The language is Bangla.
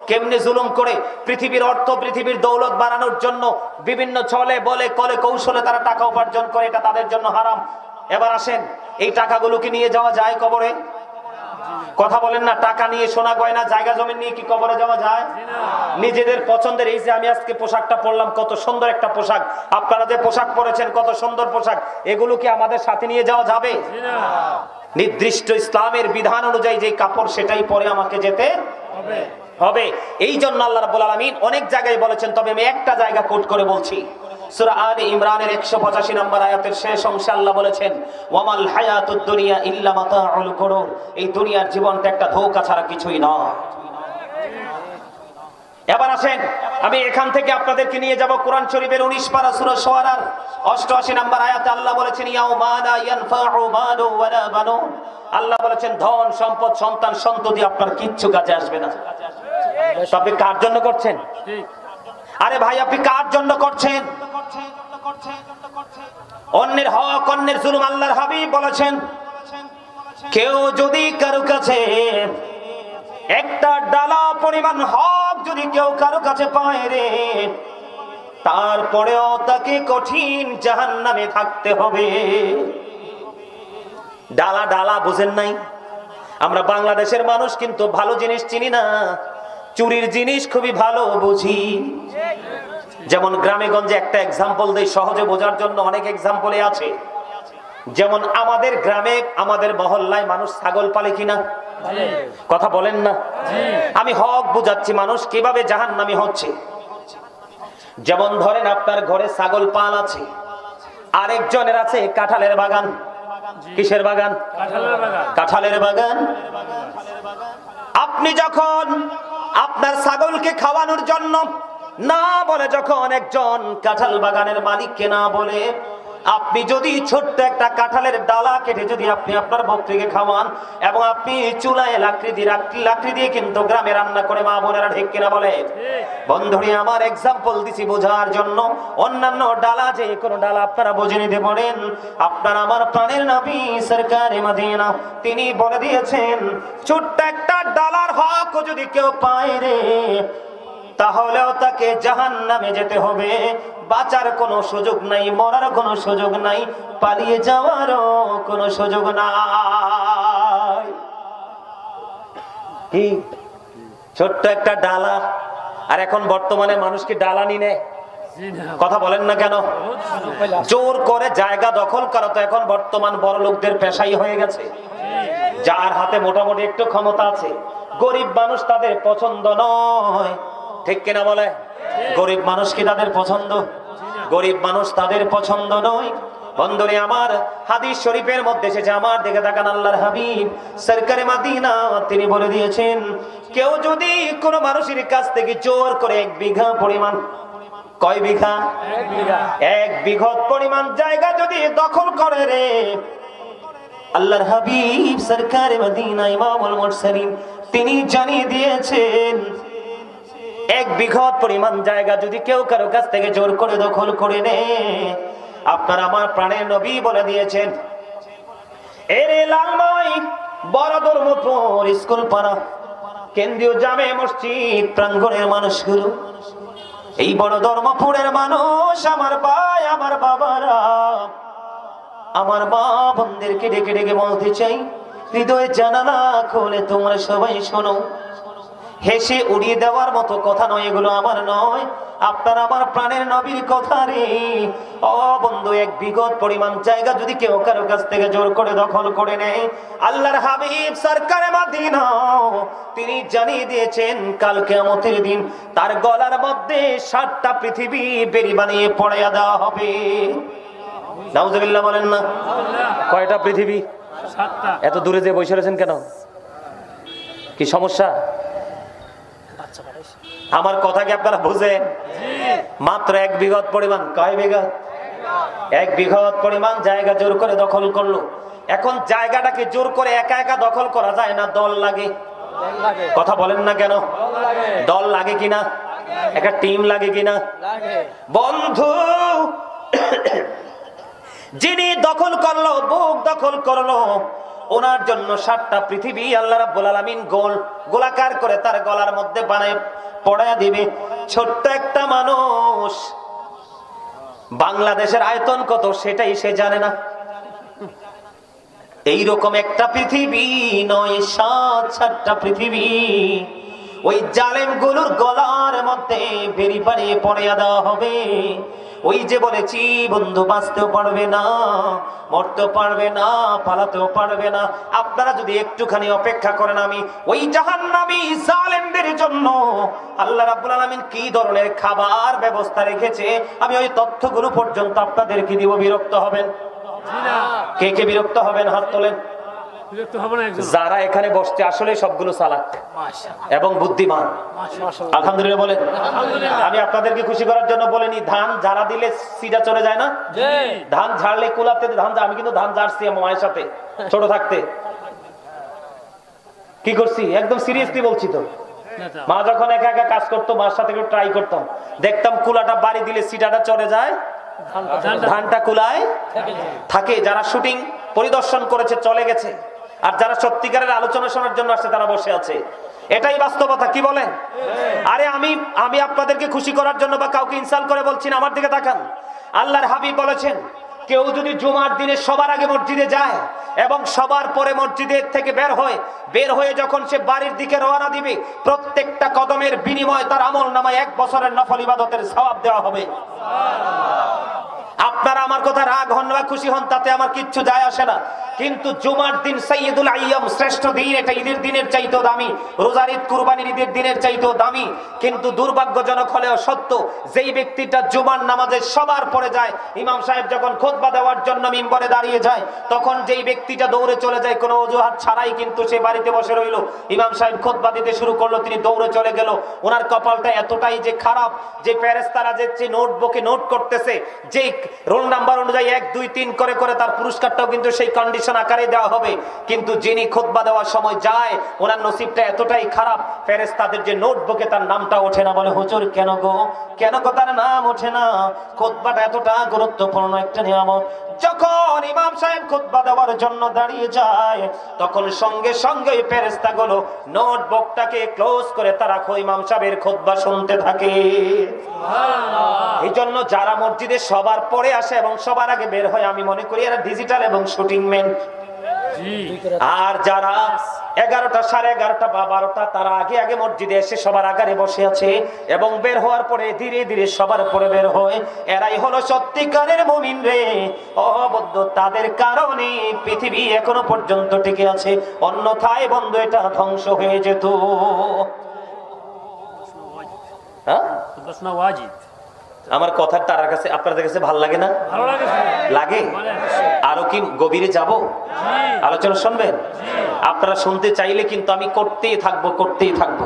কেমনে জুলুম করে পৃথিবীর অর্থ, পৃথিবীর দৌলত বাড়ানোর জন্য বিভিন্ন ছলে বলে কলে কৌশলে তারা টাকা উপার্জন করে, এটা তাদের জন্য হারাম। এবার আসেন, এই টাকাগুলো কি নিয়ে যাওয়া যায় কবরে? কথা বলেন না। টাকা নিয়ে, সোনা গয়না, জায়গা জমি নিয়ে কি কবরে যাওয়া যায়? নিজেদের পছন্দের, এই যে আমি আজকে পোশাকটা পরলাম, কত সুন্দর একটা পোশাক, আপনারা যে পোশাক পরেছেন কত সুন্দর পোশাক, এগুলো কি আমাদের সাথে নিয়ে যাওয়া যাবে? নির্দিষ্ট ইসলামের বিধান অনুযায়ী যে কাপড় সেটাই পরে আমাকে যেতে হবে। এই জন্য আল্লাহ রাব্বুল আলামিন অনেক জায়গায় বলেছেন, তবে আমি একটা জায়গা কোট করে বলছি। সূরা আলে ইমরানের 185 নম্বর আয়াতের শেষ অংশে আল্লাহ বলেছেন, ওয়ামাল হায়াতুদ দুনিয়া ইল্লা মাতাউল গুরুর, এই দুনিয়ার জীবনটা একটা ধোঁকা ছাড়া কিছুই নয়। এবার আসেন, আমি এখান থেকে আপনাদেরকে নিয়ে যাব কোরআন শরীফের 19 পারা সূরা শুআরার 88 নম্বর আয়াতে আল্লাহ বলেছেন, ইয়াউমা লা ইয়ানফাউ মালু ওয়ালা বানুন, আল্লাহ বলেছেন ধন সম্পদ সন্তান সন্ততি আপনার কিচ্ছু কাজে আসবে না। তো আপনি কার জন্য করছেন? আরে ভাই, আপনি কার জন্য করছেন? অন্যের হক, অন্যের জুলুম। আল্লাহর হাবিব বলেছেন, কেউ যদি কারো কাছে একটা ডালা পরিমাণ হক যদি কেউ কারো কাছে পায় রে, তারপরেও তাকে কঠিন জাহান্নামে থাকতে হবে। ডালা ডালা বুঝেন নাই? আমরা বাংলাদেশের মানুষ কিন্তু ভালো জিনিস চিনি না, চুরির জিনিস খুবই ভালো বুঝি। যেমন গ্রামে গঞ্জে একটা এক্সাম্পল দেই সহজে বোঝার জন্য, অনেক এক্সাম্পলে আছে। যেমন আমাদের গ্রামে, আমাদের মহল্লায় মানুষ ছাগল পালে কিনা? কথা বলেন না। আমি হক বুঝাচ্ছি মানুষ কিভাবে জাহান্নামী হচ্ছে। যেমন ধরেন আপনার ঘরে ছাগল পাল আছে, আরেকজনের আছে কাঁঠালের বাগান। কিসের বাগান? কাঁঠালের বাগান। আপনি যখন আপনার ছাগলকে খাওয়ানোর জন্য না বলে, যখন একজন কাঁঠাল বাগানের মালিককে না বলে আপনি যদি ছোট্ট একটা কাঁঠালের ডালা কেটে যদি আপনি আপনার বকরিকে খাওয়ান, এবং আপনি চুলায় লাকড়ি দিয়ে কিন্তু গ্রামে রান্না করে মা বোনেরা, ঠিক কিনা বলে? বন্ধুরে আমার এক্সাম্পল দিছি বোঝার জন্য। অন্যান্য ডালা, যে কোনো ডালা আপনারা বুঝে নিতে পারেন। আপনার আমার প্রাণের নবী সরকারে মদিনা তিনি বলে দিয়েছেন, ছোট্ট একটা ডালার হক যদি কেউ পায় রে, তাহলেও তাকে জাহান্নামে যেতে হবে। বাঁচার কোনো সুযোগ নাই, মরার কোনো সুযোগ নাই, পালিয়ে যাওয়ারও কোনো সুযোগ নাই। কি ছোট্ট একটা ডালা। আর এখন বর্তমানে মানুষ কি ডালা নিনে? কথা বলেন না কেন? জোর করে জায়গা দখল করা তো এখন বর্তমান বড় লোকদের পেশাই হয়ে গেছে। যার হাতে মোটামুটি একটু ক্ষমতা আছে, গরিব মানুষ তাদের পছন্দ নয়, ঠিক কিনা বলে? গরিব মানুষ কি তাদের পছন্দ? গরিব মানুষ তাদের পছন্দ নয়। বন্ধুরে আমার, হাদিস শরীফের মধ্যে এসেছে, আমার দিকে তাকান, আল্লাহর হাবিব সরকারে মদিনা তিনি বলে দিয়েছেন, কেউ যদি কোনো মানুষের কাছ থেকে জোর করে 1 বিঘা পরিমাণ, কয় বিঘা? 1 বিঘত পরিমাণ জায়গা যদি দখল করে রে, আল্লাহর হাবিব সরকারে মদিনা ইমামুল মুরসালিন তিনি জানিয়ে দিয়েছেন, 1 বিঘত পরিমাণ জায়গা যদি কেউ কারো কাছ থেকে জোর করে দখল করে নেয়, আপনার আমার প্রাণের নবী বলে দিয়েছেন, এর লালময় বড় ধর্মপুর স্কুল পাড়া কেন্দ্রীয় জামে মসজিদ প্রাঙ্গণের মানুষগুলো, এই বড় ধর্মপুরের মানুষ, আমার ভাই, আমার বাবারা, আমার মা বোনদেরকে ডেকে ডেকে বলতে চাই, হৃদয়ে জানালা খুলে তোমরা সবাই শোনো। হেসে উড়িয়ে দেওয়ার মতো কথা নয়, এগুলো আমার নয়, আপনার আমার প্রাণের নবীর কথা রে। ও বন্ধু, 1 বিঘত পরিমাণ জায়গা যদি কেউ কারো কাছ থেকে জোর করে দখল করে নেয়, আল্লাহর হাবিব সরকারে মদিনা তিনি জানিয়ে দিয়েছেন, কাল কিয়ামতের দিন তার গলার মধ্যে 7টা পৃথিবী বেরি বানিয়ে পড়াইয়া দেওয়া হবে। নাউজুবিল্লাহ বলেন না? কয়টা পৃথিবী? 7টা। এত দূরে যে বসে রয়েছেন কেন? কি সমস্যা? আমার কথা কি আপনারা বুঝেন? মাত্র 1 বিঘত পরিমাণ, কয় বিঘত? 1 বিঘত পরিমাণ জায়গা জোর করে দখল করলো। এখন জায়গাটাকে জোর করে একা একা দখল করা যায় না, দল লাগে। কথা বলেন না কেন? দল লাগে কিনা? একটা টিম লাগে কিনা? বন্ধু, যিনি দখল করলো, বুক দখল করলো, ওনার জন্য 7টা পৃথিবী আল্লাহ রাব্বুল আলামিন গোলাকার করে তার গলার মধ্যে বানায় পড়ায়া দিবে। ছোট্ট একটা মানুষ, বাংলাদেশের আয়তন কত সেটাই সে জানে না। এইরকম একটা পৃথিবী নয়, 7টা পৃথিবী ওই জালেম গুলোর গলার মধ্যে বেরি বানিয়ে পড়িয়া দেওয়া হবে। ওই যে বলেছি বন্ধু, বাঁচতেও পারবে না, মরতেও পারবে না, পালাতেও পারবে না। আপনারা যদি একটুখানি অপেক্ষা করেন, আমি ওই জাহান্নামী জালেমদের জন্য আল্লাহ রাব্বুল আলামিন কি ধরনের খাবার ব্যবস্থা রেখেছে আমি ওই তথ্যগুলো পর্যন্ত আপনাদেরকে দিব। বিরক্ত হবেন? কে কে বিরক্ত হবেন? হাত তোলেন। যারা এখানে বসছে আসলে সবগুলো চালাক এবং বুদ্ধিমান, আলহামদুলিল্লাহ বলেন। আমি আপনাদেরকে খুশি করার জন্য বলিনি, ধান ঝাড়া দিলে সিডা চলে যায় না, ধান ঝাড়লে কুলাতে ধান। আমি কিন্তু ধান ঝাড়ছি আমার মায়ের সাথে ছোট থাকতে। কি করছি একদম সিরিয়াসলি বলছি তো। মা যখন একা একা কাজ করতো, মার সাথে একটু ট্রাই করতাম, দেখতাম কুলাটা বাড়ি দিলে সিডাটা চলে যায়, ধানটা কুলায় থাকে। যারা শুটিং পরিদর্শন করেছে চলে গেছে, আর যারা সত্যিকারের আলোচনা শোনার জন্য আসছে তারা বসে আছে। এটাই বাস্তবতা। কি বলেন? আরে আমি আপনাদেরকে খুশি করার জন্য বা কাউকে ইনসাল্ট করে বলছি না, আমার দিকে তাকান। আল্লাহর হাবিব বলেছেন, কেউ যদি জুমার দিনে সবার আগে মসজিদে যায় এবং সবার পরে মসজিদের থেকে বের হয়ে যখন সে বাড়ির দিকে রওনা দিবে, প্রত্যেকটা কদমের বিনিময়ে তার আমলনামায় 1 বছরের নফল ইবাদতের সওয়াব দেওয়া হবে। আপনারা আমার কথা রাগ হন বা খুশি হন তাতে আমার কিচ্ছু যায় আসে না, কিন্তু জুমার দিন সাইয়্যিদুল আইয়াম, শ্রেষ্ঠ দিন। এটা ঈদের দিনের চাইতেও দামি, রোজার ঈদ, কুরবানির ঈদের দিনের চাইতেও দামি। কিন্তু দুর্ভাগ্যজনক হলেও সত্য, যেই ব্যক্তিটা জুমার নামাজে সবার পরে যায়, ইমাম সাহেব যখন খুতবা দেওয়ার জন্য মিম্বরে দাঁড়িয়ে যায়, তখন যেই ব্যক্তিটা দৌড়ে চলে যায় কোনো অজুহাত ছাড়াই, কিন্তু সে বাড়িতে বসে রইল, ইমাম সাহেব খুতবা দিতে শুরু করলো, তিনি দৌড়ে চলে গেল। ওনার কপালটা এতটাই যে খারাপ, যে ফেরেশতারা যে নোটবুকে নোট করতেছে, যে রোল নাম্বার অনুযায়ী 1 2 3 করে করে তার পুরস্কারটাও কিন্তু সেই কন্ডিশন আকারে দেওয়া হবে। কিন্তু যিনি খুতবা দেওয়ার সময় যায়, ওনার নসিবটা এতটাই খারাপ, ফেরেশতাদের যে নোটবুকে তার নামটা ওঠে না। বলে, হুজুর কেন গো তার নাম ওঠে না? খুতবাটা এতটা গুরুত্বপূর্ণ একটা নিয়ামত। যখন ইমাম সাহেব খুতবা দেওয়ার জন্য দাঁড়িয়ে যায়, তখন সঙ্গে সঙ্গে ফেরেশতাগুলো নোটবুকটাকে ক্লোজ করে তারা ইমাম সাহেবের খুতবা শুনতে থাকে। সুবহানাল্লাহ। এই জন্য যারা মসজিদে সবার পরে আসে এবং সবার আগে বের হয়, আমি মনে করি এরা ডিজিটাল এবং শুটিং ম্যান। আর যারা 11টা, 11:30 বা 12টা, তারা আগে মসজিদে এসে সবার আগারে বসে আছে এবং বের হওয়ার পরে ধীরে ধীরে সবার পরে বের হয়, এরাই হলো সত্যিকারের মুমিন রে। অবদ্ধ তাদের কারণে পৃথিবী এখনো পর্যন্ত টিকে আছে, অন্যথায় বন্ধু এটা ধ্বংস হয়ে যেত। আমার কথা তার কাছে, আপনাদের কাছে ভালো লাগে না? লাগে? আরো কি গভীরে যাব? আলোচনা শুনবেন? আপনারা শুনতে চাইলে কিন্তু আমি করতেই থাকবো।